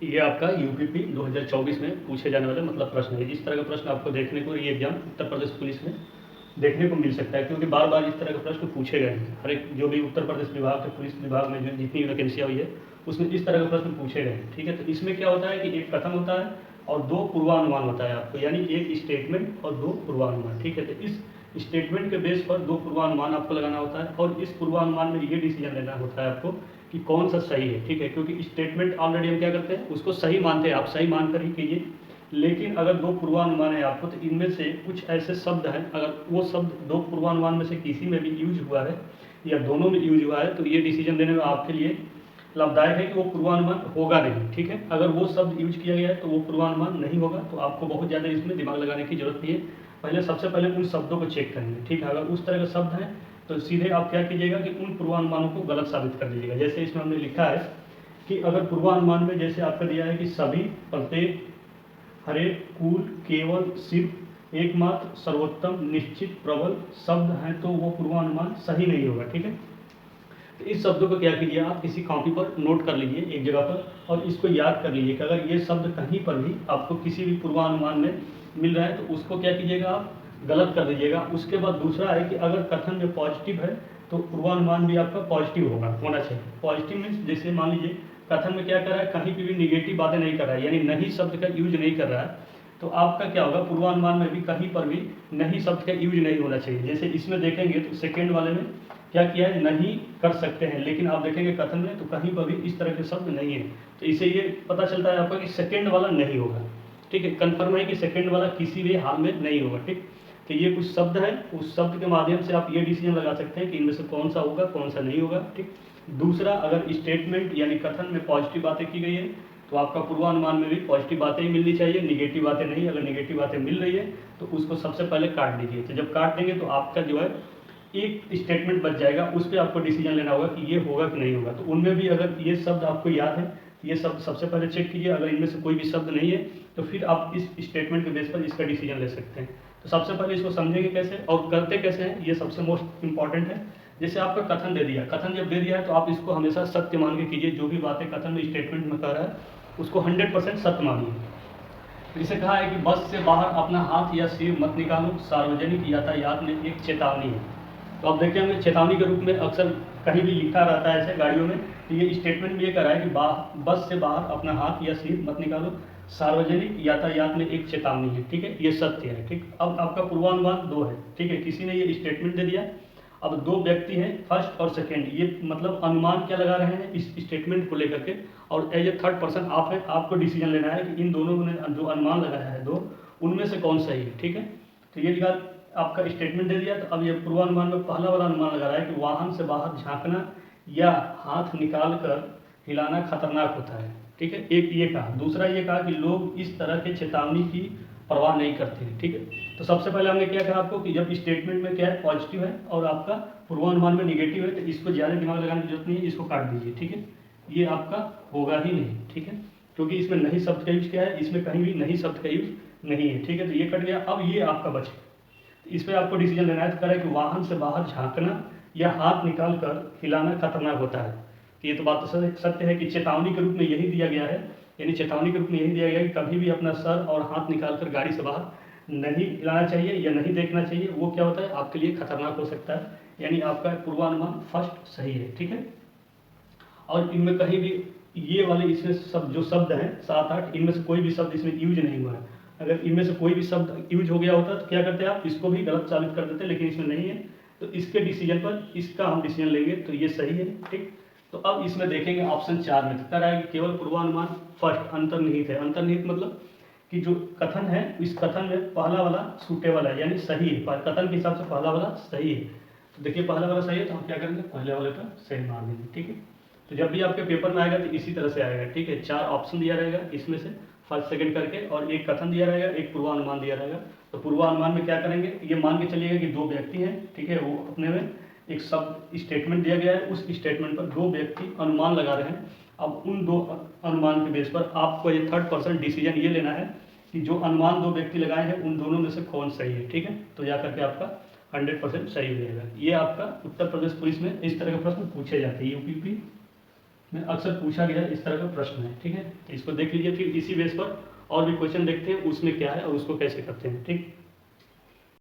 ये आपका यूपीपी 2024 में पूछे जाने वाले मतलब प्रश्न है। इस तरह का प्रश्न आपको देखने को ये एग्जाम उत्तर प्रदेश पुलिस में देखने को मिल सकता है, क्योंकि बार बार इस तरह के प्रश्न पूछे गए हैं। हर एक जो भी उत्तर प्रदेश विभाग के पुलिस विभाग में जो जितनी वैकेंसियाँ हुई है उसमें इस तरह के प्रश्न पूछे गए हैं। ठीक है, तो इसमें क्या होता है कि एक कथन होता है और दो पूर्वानुमान होता है आपको, यानी एक स्टेटमेंट और दो पूर्वानुमान। ठीक है, तो इस स्टेटमेंट के बेस पर दो पूर्वानुमान आपको लगाना होता है और इस पूर्वानुमान में ये डिसीजन लेना होता है आपको कि कौन सा सही है। ठीक है, क्योंकि स्टेटमेंट ऑलरेडी हम क्या करते हैं, उसको सही मानते हैं, आप सही मानकर ही कीजिए। लेकिन अगर दो पूर्वानुमान है आपको, तो इनमें से कुछ ऐसे शब्द हैं, अगर वो शब्द दो पूर्वानुमान में से किसी में भी यूज हुआ है या दोनों में यूज हुआ है, तो ये डिसीजन लेने में आपके लिए लाभदायक है कि वो पूर्वानुमान होगा नहीं। ठीक है, अगर वो शब्द यूज किया गया है तो वो पूर्वानुमान नहीं होगा, तो आपको बहुत ज़्यादा इसमें दिमाग लगाने की जरूरत नहीं है। पहले सबसे पहले उन शब्दों को चेक करेंगे। ठीक है, अगर उस तरह के शब्द हैं तो सीधे आप क्या कीजिएगा कि उन पूर्वानुमानों को गलत साबित कर दीजिएगा। जैसे इसमें हमने लिखा है कि अगर पूर्वानुमान में जैसे आपका दिया है कि सभी, प्रत्येक, हरेक, कुल, केवल, सिर्फ, एकमात्र, सर्वोत्तम, निश्चित, प्रबल शब्द हैं, तो वो पूर्वानुमान सही नहीं होगा। ठीक है, तो इस शब्दों को क्या कीजिए, आप किसी कॉपी पर नोट कर लीजिए एक जगह पर और इसको याद कर लीजिए कि अगर ये शब्द कहीं पर भी आपको किसी भी पूर्वानुमान में मिल रहा है तो उसको क्या कीजिएगा, आप गलत कर दीजिएगा। उसके बाद दूसरा है कि अगर कथन में पॉजिटिव है तो पूर्वानुमान भी आपका पॉजिटिव होना चाहिए। पॉजिटिव मीन्स जैसे मान लीजिए कथन में क्या कर रहा है, कहीं पर भी निगेटिव बातें नहीं कर रहा है, यानी नहीं शब्द का यूज नहीं कर रहा है, तो आपका क्या होगा, पूर्वानुमान में भी कहीं पर भी नहीं शब्द का यूज नहीं होना चाहिए। जैसे इसमें देखेंगे तो सेकेंड वाले में क्या किया है, नहीं कर सकते हैं, लेकिन आप देखेंगे कथन में तो कहीं पर भी इस तरह के शब्द नहीं है। तो इससे ये पता चलता है आपका कि सेकेंड वाला नहीं होगा। ठीक है, कन्फर्म है कि सेकेंड वाला किसी भी हाल में नहीं होगा। ठीक, तो ये कुछ शब्द हैं, उस शब्द के माध्यम से आप ये डिसीजन लगा सकते हैं कि इनमें से कौन सा होगा कौन सा नहीं होगा। ठीक, दूसरा, अगर स्टेटमेंट यानी कथन में पॉजिटिव बातें की गई है तो आपका पूर्वानुमान में भी पॉजिटिव बातें ही मिलनी चाहिए, निगेटिव बातें नहीं। अगर निगेटिव बातें मिल रही है तो उसको सबसे पहले काट दीजिए। तो जब काट देंगे तो आपका जो है एक स्टेटमेंट बच जाएगा, उस पर आपको डिसीजन लेना होगा कि ये होगा कि नहीं होगा। तो उनमें भी अगर ये शब्द आपको याद है, ये शब्द सबसे पहले चेक कीजिए। अगर इनमें से कोई भी शब्द नहीं है तो फिर आप इस स्टेटमेंट के बेस पर इसका डिसीजन ले सकते हैं। तो सबसे पहले इसको समझेंगे कैसे और करते कैसे हैं, ये सबसे मोस्ट इंपॉर्टेंट है। जैसे आपका कथन दे दिया, कथन जब दे दिया है तो आप इसको हमेशा सत्य मान के कीजिए। जो भी बातें कथन में स्टेटमेंट में कह रहा है उसको 100% सत्य मानिए। जिसे कहा है कि बस से बाहर अपना हाथ या सिर मत निकालो, सार्वजनिक यातायात में एक चेतावनी है। तो आप देखते होंगे चेतावनी के रूप में अक्सर कहीं भी लिखा रहता है ऐसे गाड़ियों में। तो ये स्टेटमेंट में ये कह रहा है कि बस से बाहर अपना हाथ या सिर मत निकालो, सार्वजनिक यातायात में एक चेतावनी है। ठीक है, ये सत्य है। ठीक, अब आपका पूर्वानुमान दो है। ठीक है, किसी ने ये स्टेटमेंट दे दिया, अब दो व्यक्ति हैं, फर्स्ट और सेकेंड, ये मतलब अनुमान क्या लगा रहे हैं इस स्टेटमेंट को लेकर के, और एज ए थर्ड पर्सन आप है, आपको डिसीजन लेना है कि इन दोनों ने जो अनुमान लगाया है दो, उनमें से कौन सही है। ठीक है, तो ये लिखा आपका स्टेटमेंट दे दिया। तो अब ये पूर्वानुमान में पहला वाला अनुमान लगा रहा है कि वाहन से बाहर झांकना या हाथ निकाल कर हिलाना खतरनाक होता है। ठीक है, एक ये कहा। दूसरा ये कहा कि लोग इस तरह के चेतावनी की परवाह नहीं करते हैं। ठीक है, तो सबसे पहले हमने क्या कहा आपको कि जब स्टेटमेंट में क्या है, पॉजिटिव है और आपका पूर्वानुमान में निगेटिव है, तो इसको ज़्यादा दिमाग लगाने की जरूरत नहीं है, इसको काट दीजिए। ठीक है, ये आपका होगा ही नहीं। ठीक है, क्योंकि इसमें नहीं शब्द का यूज क्या है, इसमें कहीं भी नहीं शब्द का यूज नहीं है। ठीक है, तो ये कट गया। अब ये आपका बचे, इस पर आपको डिसीजन लेना है। तो कह रहा है कि वाहन से बाहर झांकना या हाथ निकाल कर हिलाना खतरनाक होता है। तो ये तो बात तो सत्य है कि चेतावनी के रूप में यही दिया गया है, यानी चेतावनी के रूप में यही दिया गया है कि कभी भी अपना सर और हाथ निकाल कर गाड़ी से बाहर नहीं हिलाना चाहिए या नहीं देखना चाहिए। वो क्या होता है, आपके लिए खतरनाक हो सकता है। यानी आपका पूर्वानुमान फर्स्ट सही है। ठीक है, और इनमें कहीं भी ये वाले इसमें सब जो शब्द हैं 7-8, इनमें से कोई भी शब्द इसमें यूज नहीं हुआ है। अगर इनमें से कोई भी शब्द यूज हो गया होता तो क्या करते आप, इसको भी गलत साबित कर देते, लेकिन इसमें नहीं है। तो इसके डिसीजन पर इसका हम डिसीजन लेंगे, तो ये सही है। ठीक, तो अब इसमें देखेंगे ऑप्शन 4 में कह रहा है कि केवल पूर्वानुमान फर्स्ट अंतर्निहित है। अंतर्निहित मतलब कि जो कथन है इस कथन में पहला वाला सूटेबल है, यानी सही है, कथन के हिसाब से पहला वाला सही है। तो देखिए पहला वाला सही है तो हम क्या करेंगे, पहले वाले पर सही मार देंगे। ठीक है, तो जब भी आपके पेपर में आएगा तो इसी तरह से आएगा। ठीक है, 4 ऑप्शन दिया रहेगा, इसमें से फर्स्ट सेकंड करके, और एक कथन दिया रहेगा, एक पूर्वानुमान दिया रहेगा। तो पूर्वानुमान में क्या करेंगे, ये मान के चलिएगा कि दो व्यक्ति हैं। ठीक है, वो अपने में एक शब्द स्टेटमेंट दिया गया है, उस स्टेटमेंट पर दो व्यक्ति अनुमान लगा रहे हैं। अब उन दो अनुमान के बेस पर आपको ये थर्ड पर्सन डिसीजन ये लेना है कि जो अनुमान दो व्यक्ति लगाए हैं उन दोनों में से कौन सही है। ठीक है, तो जा करके आपका 100% सही हो जाएगा। ये आपका उत्तर प्रदेश पुलिस में इस तरह के प्रश्न पूछे जाते हैं, यूपीपी में अक्सर पूछा गया इस तरह का प्रश्न है। ठीक है, तो इसको देख लीजिए, फिर इसी बेस पर और भी क्वेश्चन देखते हैं उसमें क्या है और उसको कैसे करते हैं। ठीक।